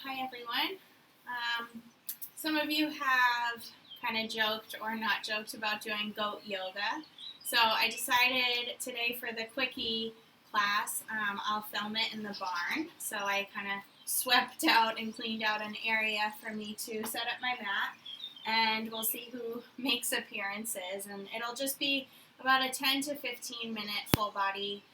Hi everyone. Some of you have kind of joked or not joked about doing goat yoga. So I decided today for the quickie class, I'll film it in the barn. So I kind of swept out and cleaned out an area for me to set up my mat. And we'll see who makes appearances. And it'll just be about a 10 to 15 minute full body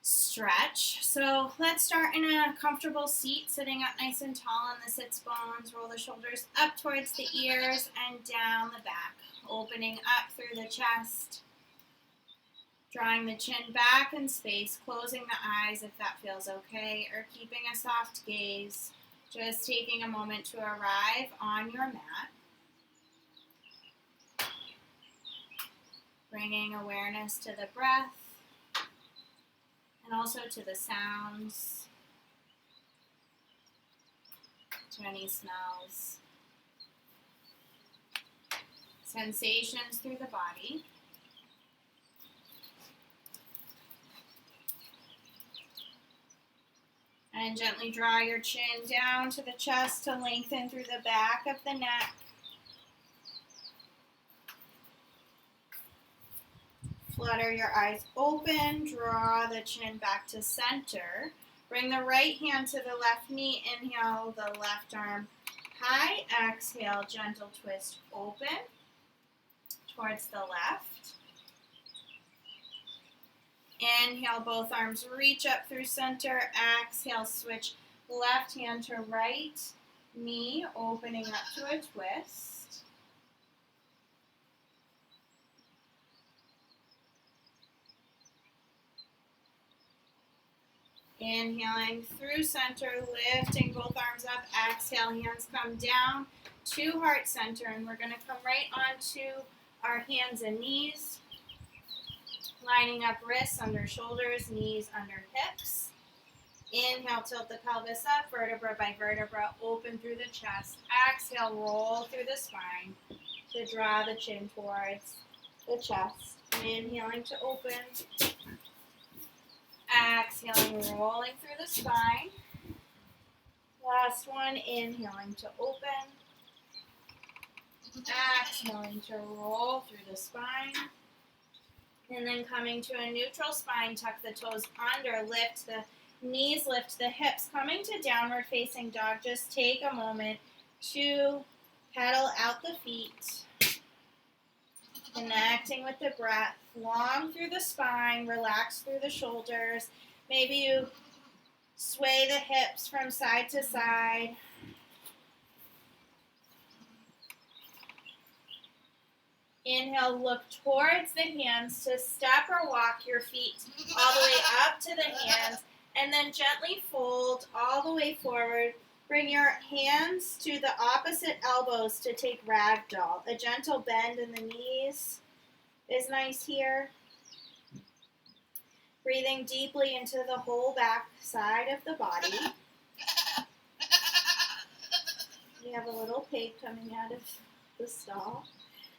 stretch. So let's start in a comfortable seat, sitting up nice and tall on the sits bones. Roll the shoulders up towards the ears and down the back, opening up through the chest, drawing the chin back in space, closing the eyes if that feels okay, or keeping a soft gaze. Just taking a moment to arrive on your mat. Bringing awareness to the breath, and also to the sounds, to any smells, sensations through the body. And gently draw your chin down to the chest to lengthen through the back of the neck. Flutter your eyes open, draw the chin back to center. Bring the right hand to the left knee, inhale the left arm high, exhale, gentle twist open towards the left. Inhale, both arms reach up through center, exhale, switch left hand to right knee, opening up to a twist. Inhaling through center, lifting both arms up. Exhale, hands come down to heart center, and we're going to come right onto our hands and knees, lining up wrists under shoulders, knees under hips. Inhale, tilt the pelvis up, vertebra by vertebra, open through the chest. Exhale, roll through the spine to draw the chin towards the chest. Inhaling to open. Exhaling, rolling through the spine. Last one, inhaling to open. Exhaling to roll through the spine. And then coming to a neutral spine, tuck the toes under, lift the knees, lift the hips. Coming to downward facing dog, just take a moment to pedal out the feet. Connecting with the breath, long through the spine, relax through the shoulders. Maybe you sway the hips from side to side. Inhale, look towards the hands to step or walk your feet all the way up to the hands, and then gently fold all the way forward. Bring your hands to the opposite elbows to take ragdoll. A gentle bend in the knees is nice here. Breathing deeply into the whole back side of the body. We have a little pig coming out of the stall.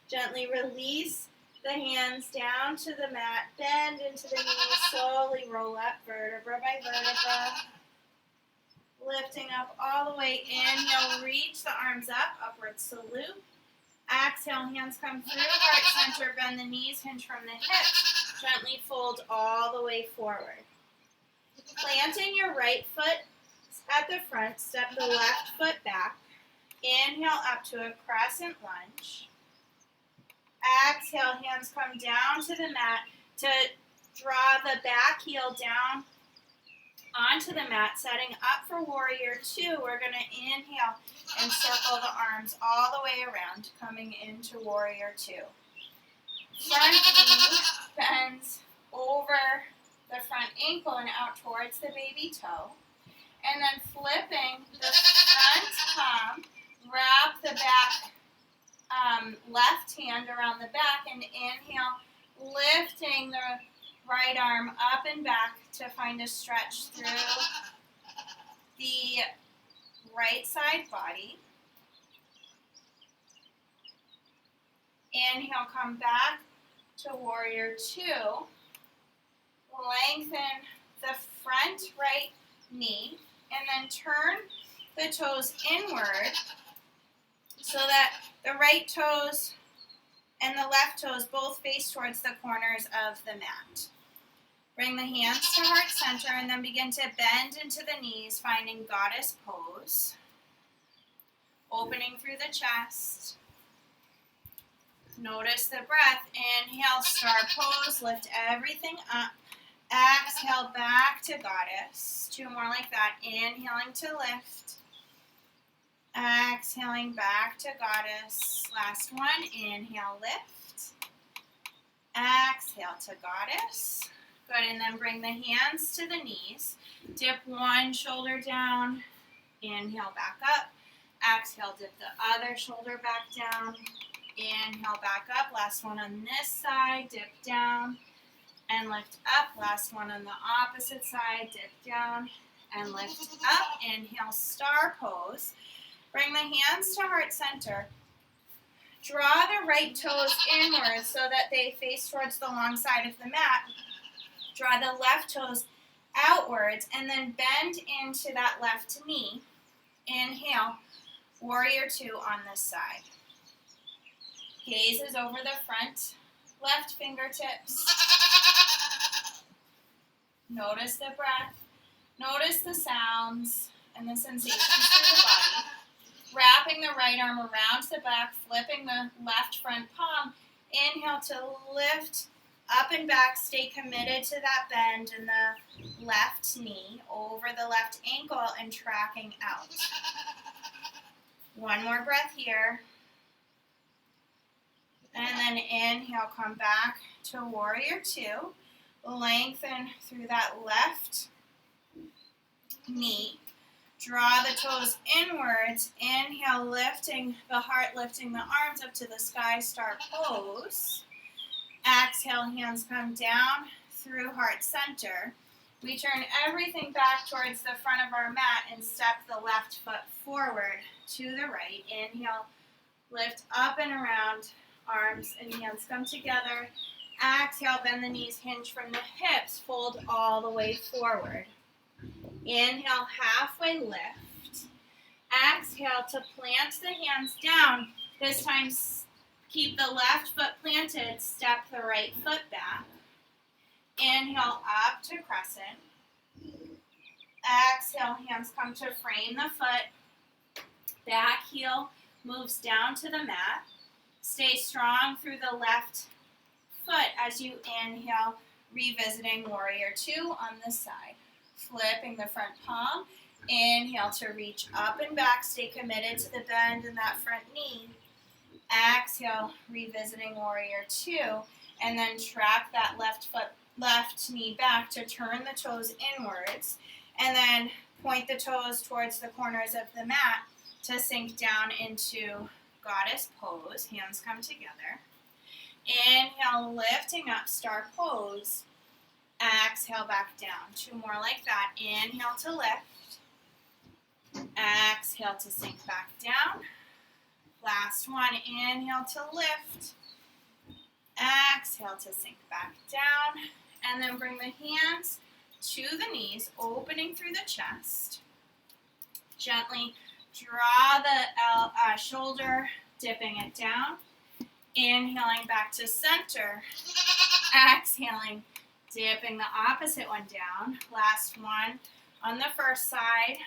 Gently release the hands down to the mat. Bend into the knees. Slowly roll up vertebra by vertebra. Lifting up all the way. Inhale, reach the arms up, upward salute. Exhale, hands come through heart center, bend the knees, hinge from the hips. Gently fold all the way forward. Planting your right foot at the front, step the left foot back. Inhale up to a crescent lunge. Exhale, hands come down to the mat to draw the back heel down onto the mat, setting up for warrior two. We're going to inhale and circle the arms all the way around, coming into warrior two. Front knee bends over the front ankle and out towards the baby toe. And then flipping the front palm, wrap the back left hand around the back, and inhale, lifting the right arm up and back to find a stretch through the right side body. Inhale, come back to warrior two. Lengthen the front right knee and then turn the toes inward so that the right toes and the left toes both face towards the corners of the mat. Bring the hands to heart center and then begin to bend into the knees, finding goddess pose. Opening through the chest. Notice the breath. Inhale, star pose. Lift everything up. Exhale, back to goddess. 2 more like that. Inhaling to lift. Exhaling back to goddess. Last one. Inhale, lift. Exhale to goddess. Good, and then bring the hands to the knees. Dip one shoulder down. Inhale, back up. Exhale, dip the other shoulder back down. Inhale, back up. Last one on this side. Dip down and lift up. Last one on the opposite side. Dip down and lift up. Inhale, star pose. Bring the hands to heart center. Draw the right toes inward so that they face towards the long side of the mat. Draw the left toes outwards and then bend into that left knee. Inhale, warrior 2 on this side. Gaze is over the front, left fingertips. Notice the breath. Notice the sounds and the sensations through the body. Wrapping the right arm around the back, flipping the left front palm. Inhale to lift up and back. Stay committed to that bend in the left knee, over the left ankle, and tracking out. One more breath here. And then inhale, come back to warrior 2. Lengthen through that left knee. Draw the toes inwards. Inhale, lifting the heart, lifting the arms up to the sky, star pose. Exhale, hands come down through heart center. We turn everything back towards the front of our mat and step the left foot forward to the right. Inhale, lift up and around, arms and hands come together. Exhale, bend the knees, hinge from the hips, fold all the way forward. Inhale, halfway lift. Exhale to plant the hands down. This time, keep the left foot planted, step the right foot back. Inhale, up to crescent. Exhale, hands come to frame the foot. Back heel moves down to the mat. Stay strong through the left foot as you inhale, revisiting warrior 2 on this side. Flipping the front palm. Inhale to reach up and back. Stay committed to the bend in that front knee. Exhale, revisiting warrior 2. And then track that left knee back to turn the toes inwards. And then point the toes towards the corners of the mat to sink down into goddess pose. Hands come together. Inhale, lifting up, star pose. Exhale, back down. 2 more like that. Inhale to lift. Exhale to sink back down. Last one. Inhale to lift. Exhale to sink back down. And then bring the hands to the knees, opening through the chest. Gently draw the shoulder, dipping it down. Inhaling back to center. Exhaling, dipping the opposite one down. Last one on the first side.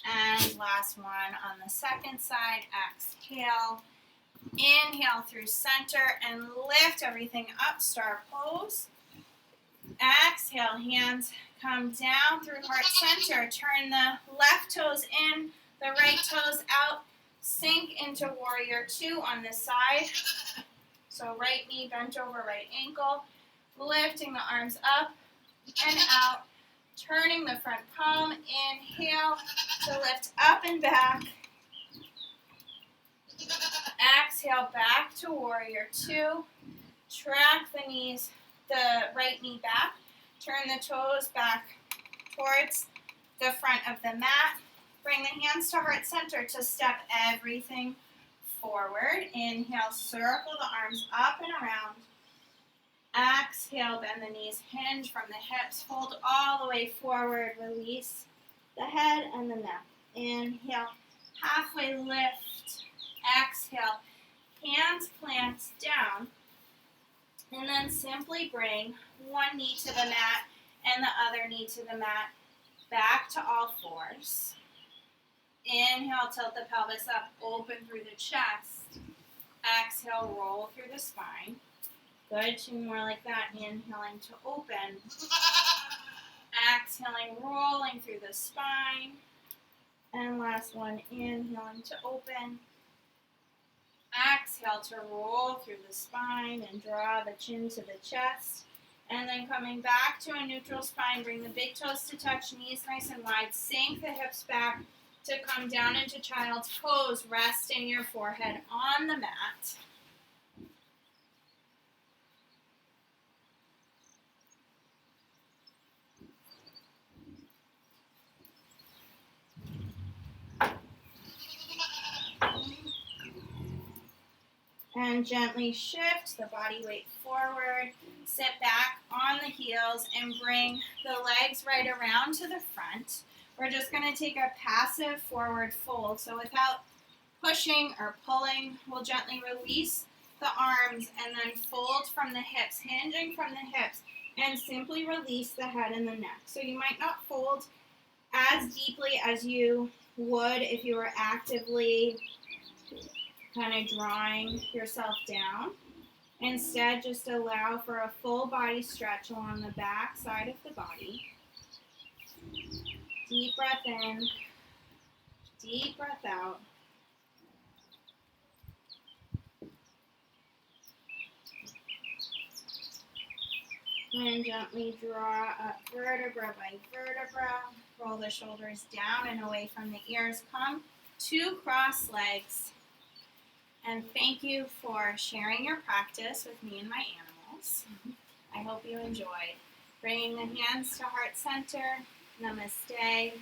And last one on the second side. Exhale. Inhale through center and lift everything up. Star pose. Exhale. Hands come down through heart center. Turn the left toes in, the right toes out. Sink into warrior 2 on this side. So right knee bent over right ankle. Lifting the arms up and out. Turning the front palm. Inhale to lift up and back. Exhale back to warrior 2. Track the knees, the right knee back. Turn the toes back towards the front of the mat. Bring the hands to heart center to step everything forward. Inhale, circle the arms up and around. Exhale, bend the knees, hinge from the hips. Fold all the way forward, release. the head and the neck. Inhale, halfway lift. Exhale, hands plant down. And then simply bring one knee to the mat and the other knee to the mat. Back to all fours. Inhale, tilt the pelvis up, open through the chest. Exhale, roll through the spine. Good, 2 more like that. Inhaling to open. Exhaling, rolling through the spine. And last one, inhaling to open. Exhale to roll through the spine and draw the chin to the chest. And then coming back to a neutral spine, bring the big toes to touch, knees nice and wide. Sink the hips back to come down into child's pose, resting your forehead on the mat. And gently shift the body weight forward. Sit back on the heels and bring the legs right around to the front. We're just going to take a passive forward fold. So without pushing or pulling, we'll gently release the arms and then fold from the hips, hinging from the hips, and simply release the head and the neck. So you might not fold as deeply as you would if you were actively kind of drawing yourself down. Instead, just allow for a full body stretch along the back side of the body. Deep breath in, deep breath out. And gently draw up vertebra by vertebra. Roll the shoulders down and away from the ears. Come to cross legs. And thank you for sharing your practice with me and my animals. I hope you enjoyed. Bringing the hands to heart center. Namaste.